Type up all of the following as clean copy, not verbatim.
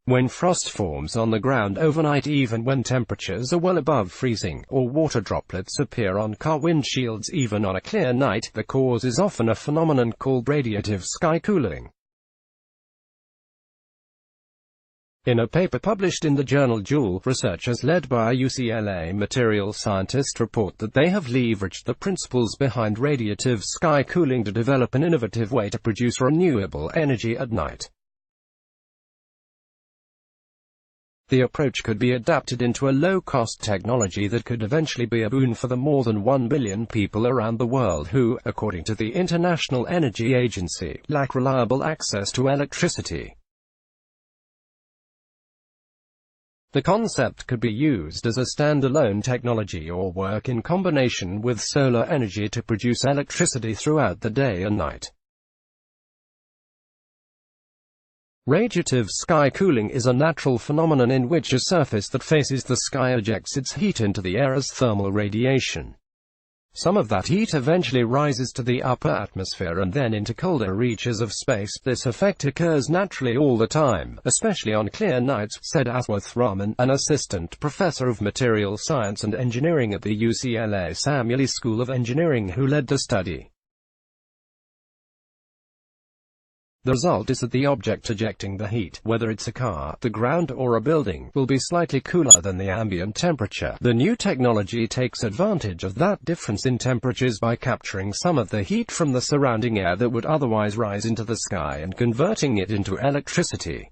When frost forms on the ground overnight, even when temperatures are well above freezing, or water droplets appear on car windshields even on a clear night, the cause is often a phenomenon called radiative sky cooling. In a paper published in the journal Joule, researchers led by a UCLA materials scientist report that they have leveraged the principles behind radiative sky cooling to develop an innovative way to produce renewable energy at night. The approach could be adapted into a low-cost technology that could eventually be a boon for the more than 1 billion people around the world who, according to the International Energy Agency, lack reliable access to electricity. The concept could be used as a standalone technology or work in combination with solar energy to produce electricity throughout the day and night. Radiative sky cooling is a natural phenomenon in which a surface that faces the sky ejects its heat into the air as thermal radiation. Some of that heat eventually rises to the upper atmosphere and then into colder reaches of space. This effect occurs naturally all the time, especially on clear nights, said Aswath Raman, an assistant professor of materials science and engineering at the UCLA Samueli School of Engineering who led the study. The result is that the object ejecting the heat, whether it's a car, the ground or a building, will be slightly cooler than the ambient temperature. The new technology takes advantage of that difference in temperatures by capturing some of the heat from the surrounding air that would otherwise rise into the sky and converting it into electricity.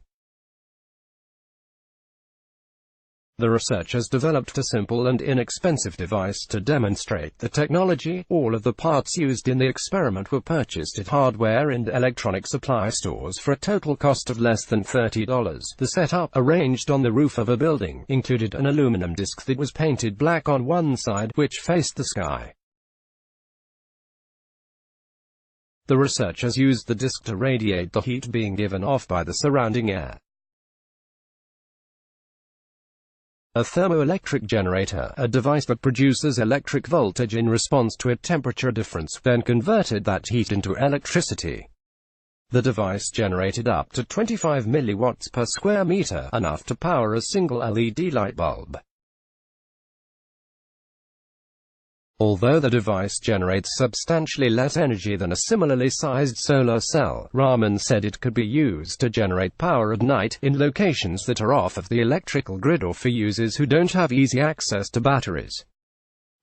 The researchers developed a simple and inexpensive device to demonstrate the technology. All of the parts used in the experiment were purchased at hardware and electronic supply stores for a total cost of less than $30. The setup, arranged on the roof of a building, included an aluminum disc that was painted black on one side, which faced the sky. The researchers used the disc to radiate the heat being given off by the surrounding air. A thermoelectric generator, a device that produces electric voltage in response to a temperature difference, then converted that heat into electricity. The device generated up to 25 milliwatts per square meter, enough to power a single LED light bulb. Although the device generates substantially less energy than a similarly sized solar cell, Raman said it could be used to generate power at night, in locations that are off of the electrical grid or for users who don't have easy access to batteries.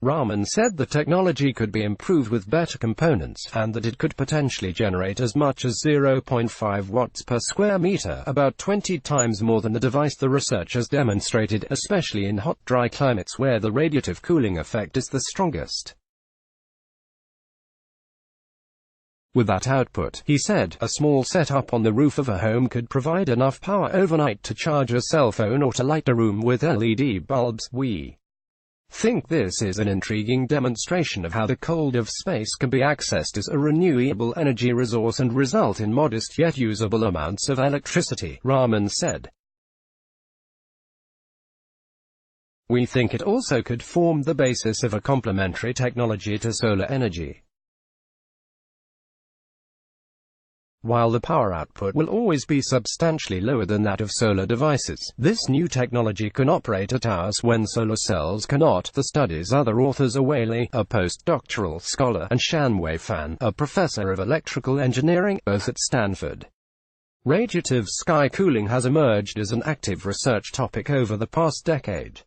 Raman said the technology could be improved with better components, and that it could potentially generate as much as 0.5 watts per square meter, about 20 times more than the device the researchers demonstrated, especially in hot, dry climates where the radiative cooling effect is the strongest. With that output, he said, a small setup on the roof of a home could provide enough power overnight to charge a cell phone or to light a room with LED bulbs. We think this is an intriguing demonstration of how the cold of space can be accessed as a renewable energy resource and result in modest yet usable amounts of electricity, Raman said. We think it also could form the basis of a complementary technology to solar energy. While the power output will always be substantially lower than that of solar devices, this new technology can operate at hours when solar cells cannot, the study's other authors are Whaley, a postdoctoral scholar, and Shanwei Fan, a professor of electrical engineering, both at Stanford. Radiative sky cooling has emerged as an active research topic over the past decade.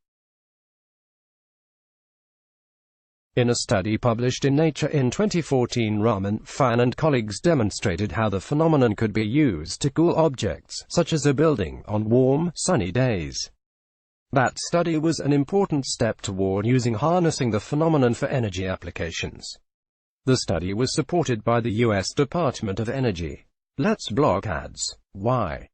In a study published in Nature in 2014, Raman, Fan and colleagues demonstrated how the phenomenon could be used to cool objects, such as a building, on warm, sunny days. That study was an important step toward harnessing the phenomenon for energy applications. The study was supported by the U.S. Department of Energy. Let's block ads. Why?